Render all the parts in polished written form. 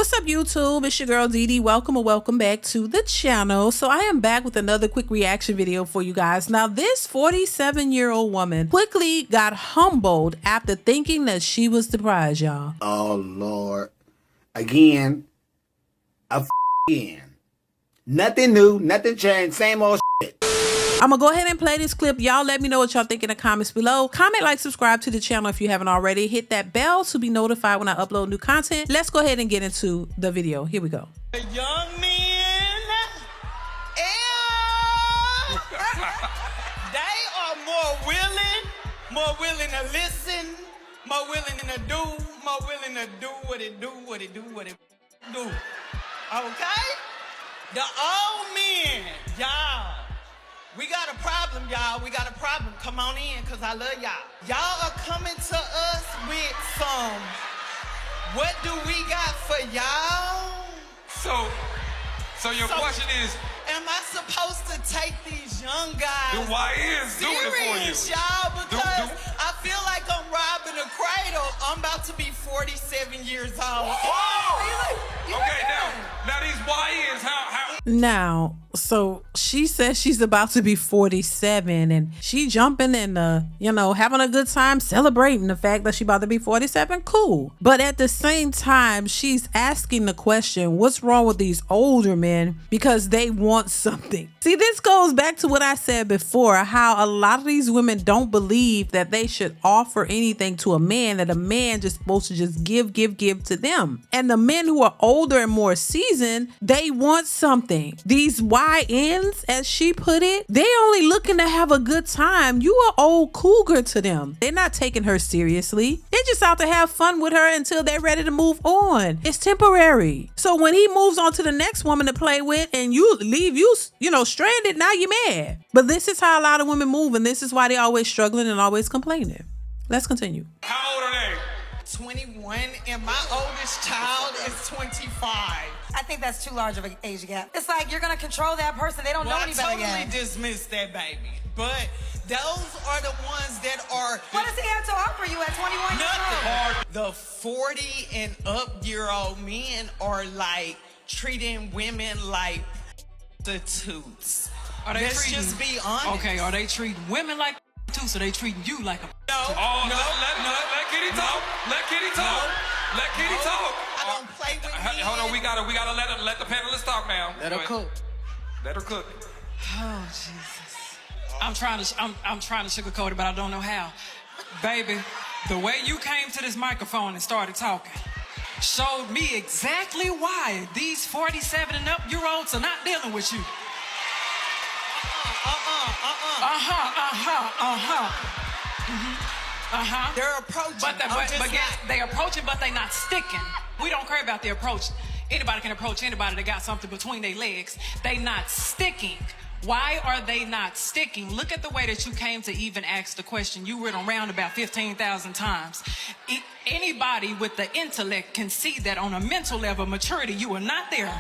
What's up, YouTube? It's your girl DeeDee. Welcome or welcome back to the channel. So I am back with another quick reaction video for you guys. Now, this 47-year-old woman quickly got humbled after thinking that she was the prize, y'all. Oh, Lord. Again. Again. Nothing new, nothing changed, same old shit. I'm gonna go ahead and play this clip. Y'all let me know what y'all think in the comments below. Comment, like, subscribe to the channel if you haven't already. Hit that bell to be notified when I upload new content. Let's go ahead and get into the video. Here we go. Young men, they are more willing to listen, more willing to do, more willing to do what it do. Okay? The old men, y'all. We got a problem, y'all. We got a problem. Come on in, because I love y'all. Y'all are coming to us with some, what do we got for y'all? So your question is, am I supposed to take these young guys the YNs doing it for you? serious, y'all? Because I feel like I'm robbing a cradle. I'm about to be 47 years old. Whoa! Okay, now these YNs, how? Now, so she says she's about to be 47 and she jumping and, having a good time celebrating the fact that she about to be 47. Cool. But at the same time, she's asking the question, what's wrong with these older men? Because they want something. See, this goes back to what I said before, how a lot of these women don't believe that they should offer anything to a man, that a man just supposed to just give to them. And the men who are older and more seasoned, they want something. These YNs, as she put it, they only looking to have a good time. You are old cougar to them. They're not taking her seriously. They're just out to have fun with her until they're ready to move on. It's temporary. So when he moves on to the next woman to play with and you leave you stranded, now you're mad. But this is how a lot of women move, and this is why they're always struggling and always complaining. Let's continue. How old are they? 21, and my oldest child is 25. I think that's too large of an age gap. It's like you're gonna control that person. They don't know any better I yet. totally dismiss that baby. But those are the ones that are... What does he have to offer you at 21 years old? The 40 and up year old men are like treating women like prostitutes. Let's just be honest. Okay, are they treating women like too, so they treating you like a No, Let Kitty talk. Let Kitty talk. Let Kitty talk. I don't play with men. Hold on, we gotta let the panelists talk now. Let her cook. Let her cook. Oh Jesus! I'm trying to sugarcoat it, but I don't know how. Baby, the way you came to this microphone and started talking showed me exactly why these 47 and up year olds are not dealing with you. They're approaching. They're approaching, but they're not sticking. We don't care about the approach. Anybody can approach anybody that got something between their legs. They not sticking. Why are they not sticking? Look at the way that you came to even ask the question. You went around about 15,000 times. Anybody with the intellect can see that on a mental level, maturity, you are not there.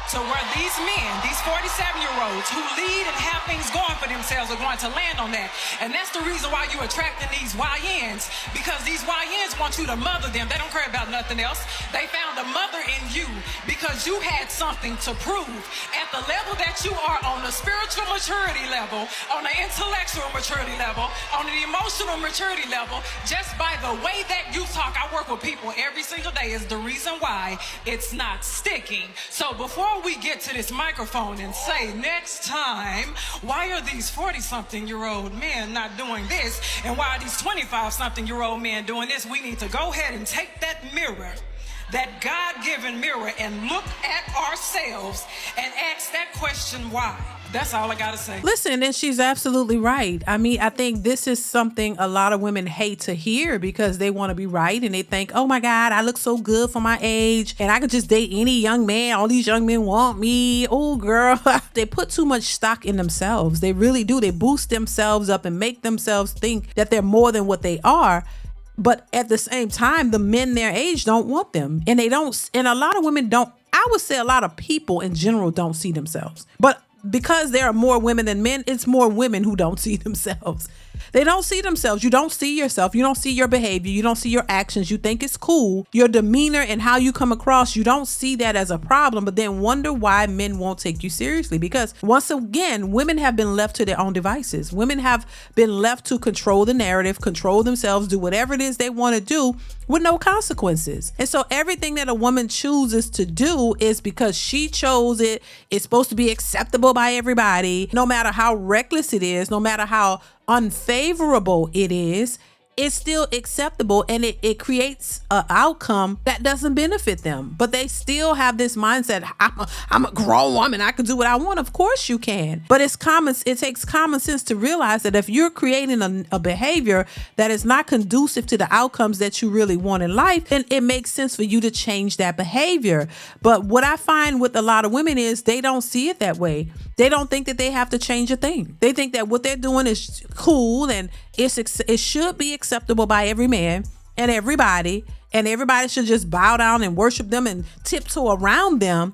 So where these men, these 47-year-olds who lead and have things going for themselves are going to land on that. And that's the reason why you're attracting these YNs, because these YNs want you to mother them. They don't care about nothing else. They found a mother in you because you had something to prove. At the level that you are, on the spiritual maturity level, on the intellectual maturity level, on the emotional maturity level, just by the way that you talk, I work with people every single day, is the reason why it's not sticking. So before we get to this microphone and say next time, why are these 40-something-year-old men not doing this, and why are these 25-something-year-old men doing this, we need to go ahead and take that mirror, that God-given mirror, and look at ourselves and ask that question, why? That's all I gotta say. Listen, and she's absolutely right. I mean, I think this is something a lot of women hate to hear because they want to be right and they think, oh my God, I look so good for my age and I could just date any young man. All these young men want me. Oh girl. They put too much stock in themselves. They really do. They boost themselves up and make themselves think that they're more than what they are. But at the same time, the men their age don't want them. And they don't, and a lot of women don't, I would say a lot of people in general don't see themselves. But because there are more women than men, it's more women who don't see themselves. They don't see themselves. You don't see yourself. You don't see your behavior. You don't see your actions. You think it's cool. Your demeanor and how you come across, you don't see that as a problem, but then wonder why men won't take you seriously. Because once again, women have been left to their own devices. Women have been left to control the narrative, control themselves, do whatever it is they want to do with no consequences. And so everything that a woman chooses to do is because she chose it. It's supposed to be acceptable by everybody, no matter how reckless it is, no matter how unfavorable it is. It's still acceptable, and it creates an outcome that doesn't benefit them. But they still have this mindset, I'm a grown woman, I can do what I want. Of course you can. But it takes common sense to realize that if you're creating a behavior that is not conducive to the outcomes that you really want in life, then it makes sense for you to change that behavior. But what I find with a lot of women is they don't see it that way. They don't think that they have to change a thing. They think that what they're doing is cool and it should be acceptable by every man and everybody should just bow down and worship them and tiptoe around them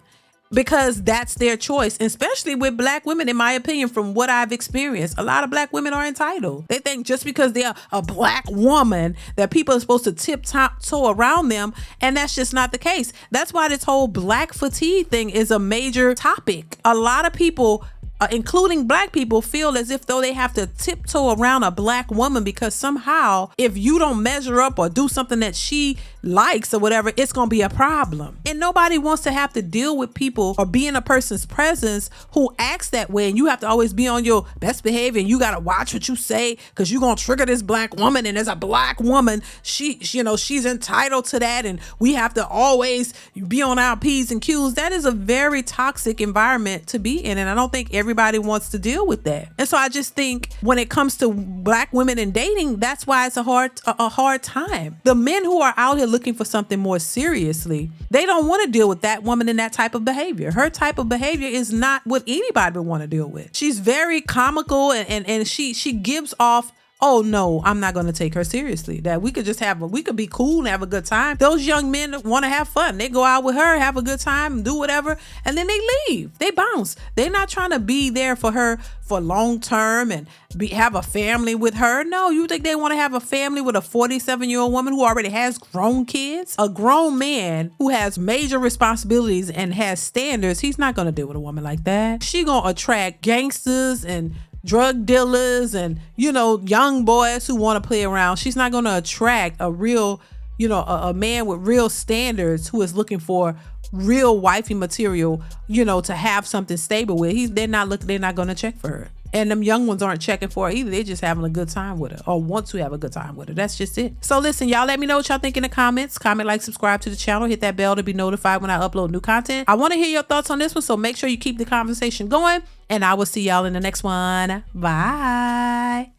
because that's their choice. Especially with Black women, in my opinion, from what I've experienced, a lot of Black women are entitled. They think just because they're a Black woman that people are supposed to tiptoe around them, and that's just not the case. That's why this whole Black fatigue thing is a major topic. A lot of people, including Black people, feel as if though they have to tiptoe around a Black woman because somehow if you don't measure up or do something that she likes or whatever, it's going to be a problem. And nobody wants to have to deal with people or be in a person's presence who acts that way, and you have to always be on your best behavior and you got to watch what you say because you're going to trigger this Black woman, and as a Black woman, she's entitled to that, and we have to always be on our P's and Q's. That is a very toxic environment to be in, and I don't think everybody wants to deal with that. And so I just think when it comes to Black women and dating, that's why it's a hard time. The men who are out here looking for something more seriously, they don't want to deal with that woman in that type of behavior. Her type of behavior is not what anybody would want to deal with. She's very comical and she gives off, oh no, I'm not going to take her seriously. That we could be cool and have a good time. Those young men want to have fun. They go out with her, have a good time, do whatever, and then they leave. They bounce. They're not trying to be there for her for long term and have a family with her. No, you think they want to have a family with a 47-year-old woman who already has grown kids? A grown man who has major responsibilities and has standards, he's not going to deal with a woman like that. She going to attract gangsters and drug dealers and, young boys who want to play around. She's not going to attract a real, a man with real standards who is looking for real wifey material, to have something stable with. They're not going to check for her. And them young ones aren't checking for her either. They're just having a good time with her or want to have a good time with her. That's just it. So listen, y'all, let me know what y'all think in the comments. Comment, like, subscribe to the channel. Hit that bell to be notified when I upload new content. I want to hear your thoughts on this one, so make sure you keep the conversation going. And I will see y'all in the next one. Bye.